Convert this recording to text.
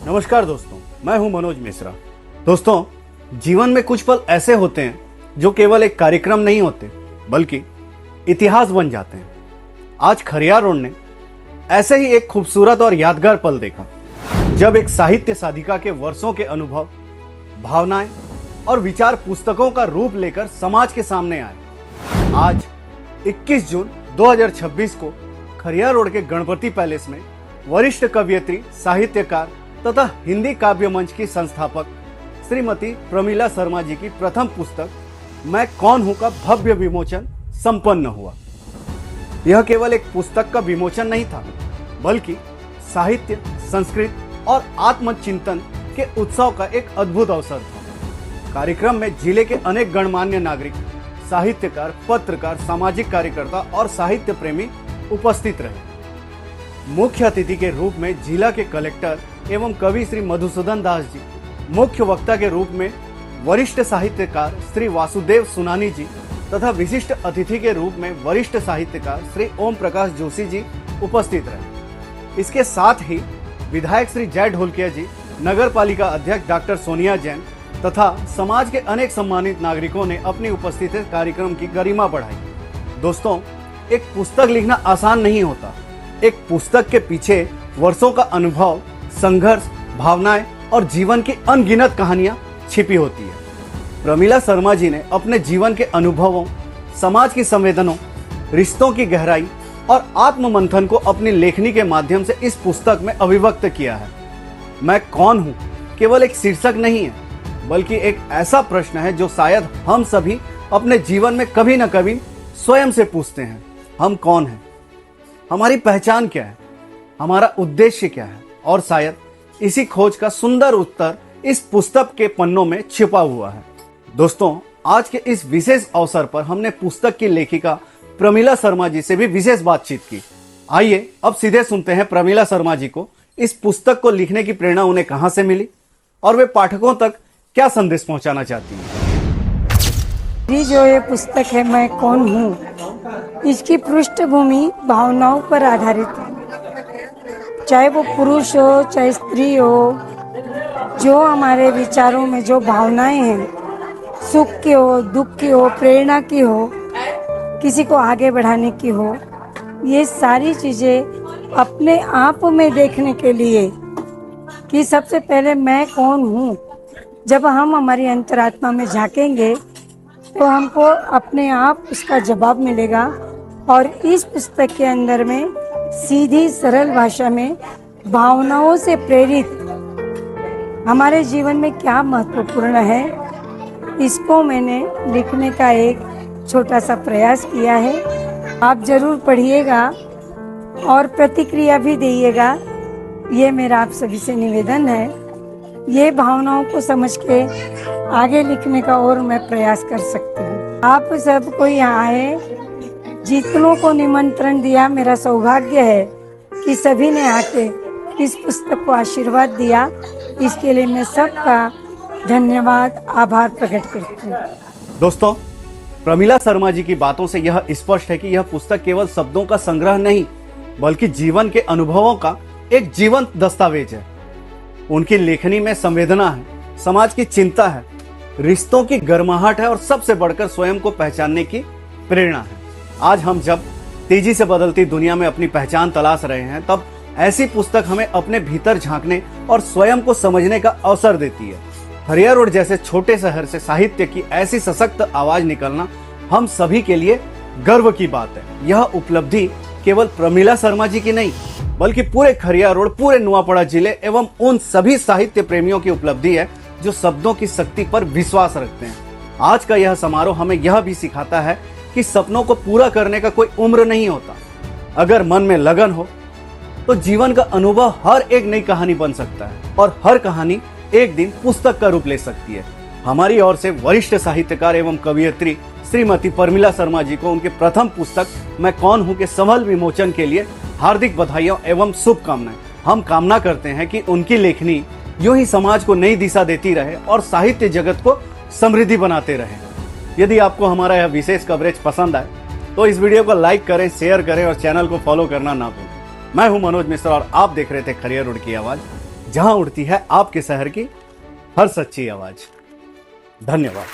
नमस्कार दोस्तों, मैं हूं मनोज मिश्रा। दोस्तों, जीवन में कुछ पल ऐसे होते हैं जो केवल एक कार्यक्रम नहीं होते बल्कि इतिहास बन जाते हैं। आज खरियार रोड ने ऐसे ही एक खूबसूरत और यादगार पल देखा जब एक साहित्य साधिका के वर्षों के अनुभव, भावनाएं और विचार पुस्तकों का रूप लेकर समाज के सामने आए। आज 21 जून 2026 को खरियार रोड के गणपति पैलेस में वरिष्ठ कवयित्री, साहित्यकार तथा हिंदी काव्य मंच की संस्थापक श्रीमती प्रमिला शर्मा जी की प्रथम पुस्तक मैं कौन हूं का भव्य विमोचन संपन्न हुआ। यह केवल एक पुस्तक का विमोचन नहीं था बल्कि साहित्य, संस्कृत और आत्मचिंतन के उत्सव का एक अद्भुत अवसर था। कार्यक्रम में जिले के अनेक गणमान्य नागरिक, साहित्यकार, पत्रकार, सामाजिक कार्यकर्ता और साहित्य प्रेमी उपस्थित रहे। मुख्य अतिथि के रूप में जिला के कलेक्टर एवं कवि श्री मधुसूदन दास जी, मुख्य वक्ता के रूप में वरिष्ठ साहित्यकार श्री वासुदेव सुनानी जी तथा विशिष्ट अतिथि के रूप में वरिष्ठ साहित्यकार श्री ओम प्रकाश जोशी जी उपस्थित रहे। इसके साथ ही विधायक श्री जय ढोलकिया जी, नगर पालिका अध्यक्ष डॉक्टर सोनिया जैन तथा समाज के अनेक सम्मानित नागरिकों ने अपनी उपस्थिति से कार्यक्रम की गरिमा बढ़ाई। दोस्तों, एक पुस्तक लिखना आसान नहीं होता। एक पुस्तक के पीछे वर्षों का अनुभव, संघर्ष, भावनाएं और जीवन की अनगिनत कहानियां छिपी होती है। प्रमिला शर्मा जी ने अपने जीवन के अनुभवों, समाज की संवेदनों, रिश्तों की गहराई और आत्म मंथन को अपनी लेखनी के माध्यम से इस पुस्तक में अभिव्यक्त किया है। मैं कौन हूं केवल एक शीर्षक नहीं है बल्कि एक ऐसा प्रश्न है जो शायद हम सभी अपने जीवन में कभी न कभी स्वयं से पूछते हैं। हम कौन हैं? हमारी पहचान क्या है? हमारा उद्देश्य क्या है? और शायद इसी खोज का सुंदर उत्तर इस पुस्तक के पन्नों में छिपा हुआ है। दोस्तों, आज के इस विशेष अवसर पर हमने पुस्तक की लेखिका प्रमिला शर्मा जी से भी विशेष बातचीत की। आइए अब सीधे सुनते हैं प्रमिला शर्मा जी को इस पुस्तक को लिखने की प्रेरणा उन्हें कहां से मिली और वे पाठकों तक क्या संदेश पहुंचाना चाहती हैं। मेरी जो ये पुस्तक है मैं कौन हूँ, इसकी पृष्ठभूमि भावनाओं पर आधारित है। चाहे वो पुरुष हो चाहे स्त्री हो, जो हमारे विचारों में जो भावनाएं हैं, सुख की हो, दुख की हो, प्रेरणा की हो, किसी को आगे बढ़ाने की हो, ये सारी चीजें अपने आप में देखने के लिए कि सबसे पहले मैं कौन हूँ, जब हम हमारी अंतरात्मा में झांकेंगे तो हमको अपने आप उसका जवाब मिलेगा। और इस पुस्तक के अंदर में सीधी सरल भाषा में भावनाओं से प्रेरित हमारे जीवन में क्या महत्वपूर्ण है, इसको मैंने लिखने का एक छोटा सा प्रयास किया है। आप जरूर पढ़िएगा और प्रतिक्रिया भी दीजिएगा, ये मेरा आप सभी से निवेदन है। ये भावनाओं को समझ के आगे लिखने का और मैं प्रयास कर सकती हूँ। आप सबको यहाँ आए, जितनों को निमंत्रण दिया, मेरा सौभाग्य है कि सभी ने आके इस पुस्तक को आशीर्वाद दिया। इसके लिए मैं सबका धन्यवाद, आभार प्रकट करती हूँ। दोस्तों, प्रमिला शर्मा जी की बातों से यह स्पष्ट है कि यह पुस्तक केवल शब्दों का संग्रह नहीं बल्कि जीवन के अनुभवों का एक जीवंत दस्तावेज है। उनकी लेखनी में संवेदना है, समाज की चिंता है, रिश्तों की गर्माहट है और सबसे बढ़कर स्वयं को पहचानने की प्रेरणा है। आज हम जब तेजी से बदलती दुनिया में अपनी पहचान तलाश रहे हैं, तब ऐसी पुस्तक हमें अपने भीतर झांकने और स्वयं को समझने का अवसर देती है। खरियार रोड जैसे छोटे शहर से साहित्य की ऐसी सशक्त आवाज निकलना हम सभी के लिए गर्व की बात है। यह उपलब्धि केवल प्रमिला शर्मा जी की नहीं बल्कि पूरे खरियार रोड, पूरे नुआपड़ा जिले एवं उन सभी साहित्य प्रेमियों की उपलब्धि है जो शब्दों की शक्ति पर विश्वास रखते हैं। आज का यह समारोह हमें यह भी सिखाता है कि सपनों को पूरा करने का कोई उम्र नहीं होता। अगर मन में लगन हो तो जीवन का अनुभव हर एक नई कहानी बन सकता है और हर कहानी एक दिन पुस्तक का रूप ले सकती है। हमारी ओर से वरिष्ठ साहित्यकार एवं कवयित्री श्रीमती प्रमिला शर्मा जी को उनके प्रथम पुस्तक मैं कौन हूं के सफल विमोचन के लिए हार्दिक बधाइयों एवं शुभकामनाएं। हम कामना करते हैं कि उनकी लेखनी यूं ही समाज को नई दिशा देती रहे और साहित्य जगत को समृद्धि बनाते रहे। यदि आपको हमारा यह विशेष कवरेज पसंद आए तो इस वीडियो को लाइक करें, शेयर करें और चैनल को फॉलो करना ना भूलें। मैं हूं मनोज मिश्रा और आप देख रहे थे खरियार रोड की आवाज। जहां उड़ती है आपके शहर की हर सच्ची आवाज। धन्यवाद।